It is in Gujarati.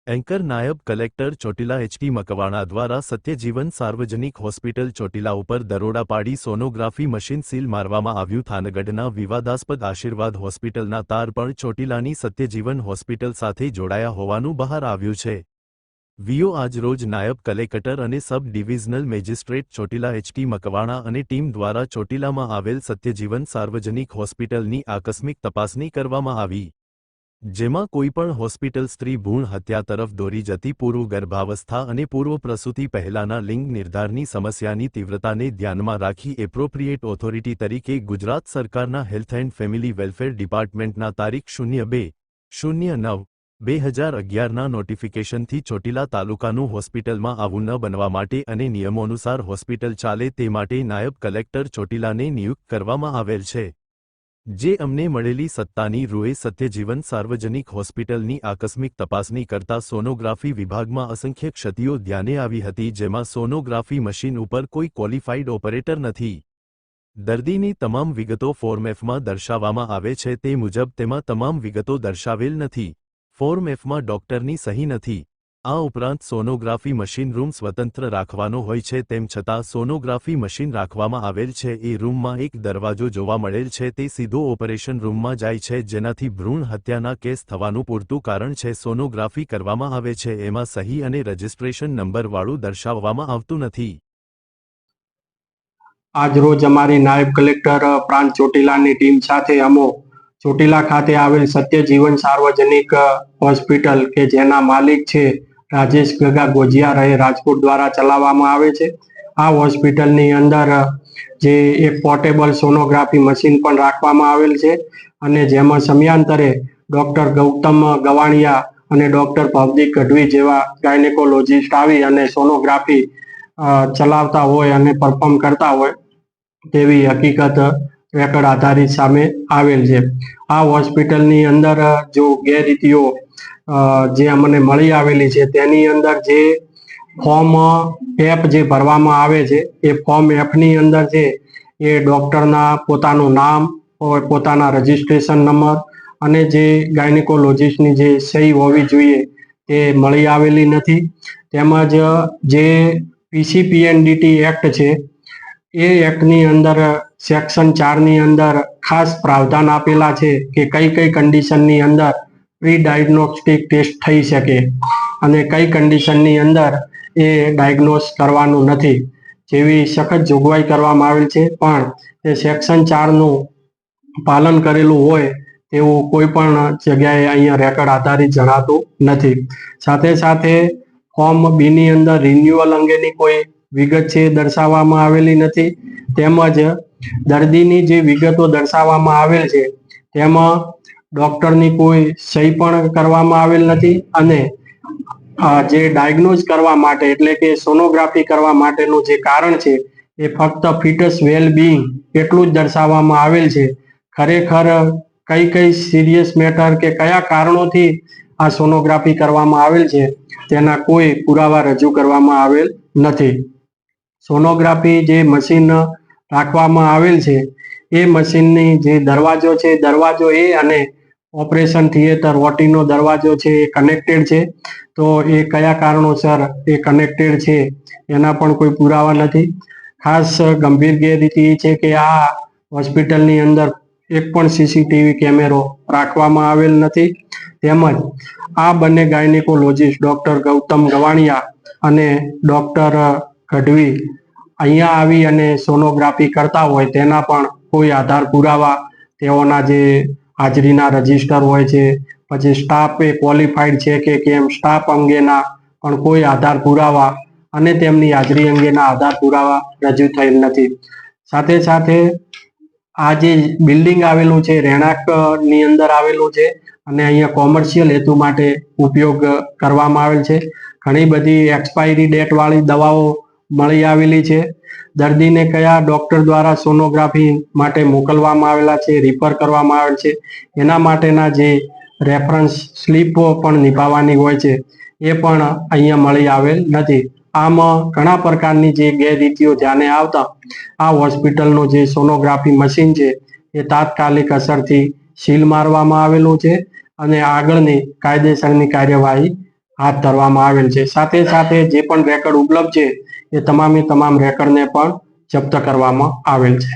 एंकर नायब कलेक्टर ચોટીલા એચ.ટી. મકવાણા દ્વારા સત્યજીવન સાર્વજનિક હોસ્પિટલ ચોટીલા ઉપર દરોડા પાડી સોનોગ્રાફી મશીન સીલ મારવામાં આવ્યું. થાનગઢના વિવાદાસ્પદ આશીર્વાદ હોસ્પિટલના તાર પણ ચોટીલાની સત્યજીવન હોસ્પિટલ સાથે જોડાયા હોવાનું બહાર આવ્યું છે. વીઓ આજરોજ નાયબ કલેક્ટર અને sub divisional magistrate Chotila H T. Makwana અને ટીમ દ્વારા ચોટીલામાં આવેલ સત્યજીવન સાર્વજનિક હોસ્પિટલની આકસ્મિક તપાસણી કરવામાં આવી, જેમાં કોઈપણ હોસ્પિટલ સ્ત્રી ભ્રૂણ હત્યા તરફ દોરી જતી પૂર્વ ગર્ભાવસ્થા અને પૂર્વ પ્રસૂતિ પહેલાના લિંગ નિર્ધારની સમસ્યાની તીવ્રતાને ધ્યાનમાં રાખી એપ્રોપ્રિએટ ઓથોરિટી તરીકે ગુજરાત સરકારના હેલ્થ એન્ડ ફેમિલી વેલફેર ડિપાર્ટમેન્ટના તારીખ 02/09/2011ના નોટિફિકેશનથી ચોટીલા તાલુકાનું હોસ્પિટલમાં આવું ન બનવા માટે અને નિયમો અનુસાર હોસ્પિટલ ચાલે તે માટે નાયબ કલેક્ટર ચોટીલાને નિયુક્ત કરવામાં આવેલ છે. જે અમને મળેલી સત્તાની રૂએ સત્યજીવન સાર્વજનિક હોસ્પિટલની આકસ્મિક તપાસણી કરતા સોનોગ્રાફી વિભાગમાં અસંખ્ય ક્ષતિઓ ધ્યાને આવી હતી, જેમાં સોનોગ્રાફી મશીન ઉપર કોઈ ક્વોલિફાઈડ ઓપરેટર નથી. દર્દીની તમામ વિગતો ફોર્મ એફમાં દર્શાવવામાં આવે છે તે મુજબ તેમાં તમામ વિગતો દર્શાવેલ નથી. ફોર્મ એફમાં ડોક્ટરની સહી નથી. આ ઉપરાંત સોનોગ્રાફી મશીન રૂમ સ્વતંત્ર રાખવાનો હોય છે, તેમ છતાં સોનોગ્રાફી મશીન રાખવામાં આવેલ છે એ રૂમમાં એક દરવાજો જોવા મળેલ છે તે સીધો ઓપરેશન રૂમમાં જાય છે, જેનાથી ભ્રૂણ હત્યાના કેસ થવાનું પૂરતું કારણ છે. સોનોગ્રાફી કરવામાં આવે છે એમાં સહી અને રજિસ્ટ્રેશન નંબરવાળું દર્શાવવામાં આવતું નથી. આજરોજ અમારી નાયબ કલેક્ટર પ્રાંત ચોટીલાની ટીમ સાથે અમો ચોટીલા ખાતે આવેલ સત્યજીવન સાર્વજનિક હોસ્પિટલ કે જેના માલિક છે રાજેશ ગગા ગોજિયા રહે રાજકોટ દ્વારા ચલાવવામાં આવે છે. આ હોસ્પિટલની અંદર જે એક પોર્ટેબલ સોનોગ્રાફી મશીન પણ રાખવામાં આવેલ છે અને જેમાં સમયાંતરે ડોક્ટર ગૌતમ ગવાણિયા અને ડોક્ટર ભવદીપ ગઢવી જેવા ગાયનેકોલોજીસ્ટ આવી અને સોનોગ્રાફી ચલાવતા હોય અને પરફોર્મ કરતા હોય તેવી હકીકત રેકર્ડ આધારિત સામે આવેલ છે. આ હોસ્પિટલની અંદર જો ગેરરીતિઓ જે અમને મળી આવેલી છે તેની અંદર જે ફોર્મ એફ જે ભરવામાં આવે છે એ ફોર્મ એફની અંદર છે એ ડૉક્ટરના પોતાનું નામ, પોતાના રજિસ્ટ્રેશન નંબર અને જે ગાયનેકોલોજીસ્ટની જે સહી હોવી જોઈએ તે મળી આવેલી નથી. તેમજ જે પીસીપીએનડીટી એક્ટ છે એ એક્ટની અંદર સેક્શન 4ની અંદર ખાસ પ્રાવધાન આપેલા છે કે કઈ કઈ કન્ડિશનની અંદર પ્રી ડાયગ્નોસ્ટિક ટેસ્ટ થઈ શકે અને કઈ કન્ડિશનની અંદર એ ડાયગ્નોસ કરવાનું નથી, જેવી સખત જોગવાઈ કરવામાં આવેલ છે. પણ તે સેક્શન 4નું પાલન કરેલું હોય તેવું કોઈ પણ જગ્યાએ અહીંયા રેકર્ડ આધારિત જણાતું નથી. સાથે સાથે ફોર્મ બીની અંદર રિન્યુઅલ અંગેની કોઈ વિગત છે દર્શાવવામાં આવેલી નથી. તેમજ દર્દીની જે વિગતો દર્શાવવામાં આવેલ છે તેમાં ડૉક્ટરની કોઈ સહી પણ કરવામાં આવેલ નથી અને જે ડાયગ્નોઝ કરવા માટે એટલે કે સોનોગ્રાફી કરવા માટેનું જે કારણ છે એ ફક્ત ફિટસ વેલ બીઇંગ એટલું જ દર્શાવવામાં આવેલ છે. ખરેખર કઈ કઈ સિરિયસ મેટર કે કયા કારણોથી આ સોનોગ્રાફી કરવામાં આવેલ છે તેના કોઈ પુરાવા રજૂ કરવામાં આવેલ નથી. સોનોગ્રાફી જે મશીન રાખવામાં આવેલ છે એ મશીનની જે દરવાજો છે, દરવાજો એ અને ઓપરેશન થિયેટર ઓટીનો દરવાજો છે એ કનેક્ટેડ છે. તો એ કયા કારણોસર એ કનેક્ટેડ છે એના પણ કોઈ પુરાવા નથી. ખાસ ગંભીર ગેરરીતિ એ છે કે આ હોસ્પિટલની અંદર એક પણ સીસીટીવી કેમેરો રાખવામાં આવેલ નથી. તેમજ આ બંને ગાયનેકોલોજીસ્ટ ડૉક્ટર ગૌતમ ગવાણિયા અને ડૉક્ટર ગઢવી અહીંયા આવી અને સોનોગ્રાફી કરતા હોય તેના પણ કોઈ આધાર પુરાવા તેઓના જે હાજરીના રજિસ્ટર હોય છે, પછી સ્ટાફ એ ક્વોલિફાઈડ છે કે કેમ, સ્ટાફ અંગેના પણ કોઈ આધાર પુરાવા અને તેમની હાજરી અંગેના આધાર પુરાવા રજૂ થયેલ નથી. સાથે સાથે આ જે બિલ્ડિંગ આવેલું છે રહેણાંકની અંદર આવેલું છે અને અહીંયા કોમર્શિયલ હેતુ માટે ઉપયોગ કરવામાં આવેલ છે. ઘણી બધી એક્સપાયરી ડેટ વાળી દવાઓ મળી આવેલી છે. દર્દીને કયા ડૉક્ટર દ્વારા સોનોગ્રાફી માટે મોકલવામાં આવેલા છે, રિફર કરવામાં આવેલ છે, એના માટેના જે રેફરન્સ સ્લીપો પણ નિભાવવાની હોય છે એ પણ અહીંયા મળી આવેલ નથી. આમ ઘણા પ્રકારની જે ગેરરીતિઓ ધ્યાને આવતા આ હોસ્પિટલનું જે સોનોગ્રાફી મશીન છે એ તાત્કાલિક અસરથી સીલ મારવામાં આવેલું છે અને આગળની કાયદેસરની કાર્યવાહી હાથ ધરવામાં આવેલ છે. સાથે સાથે જે પણ રેકર્ડ ઉપલબ્ધ છે એ તમામે તમામ રેકર્ડને પણ જપ્ત કરવામાં આવેલ છે.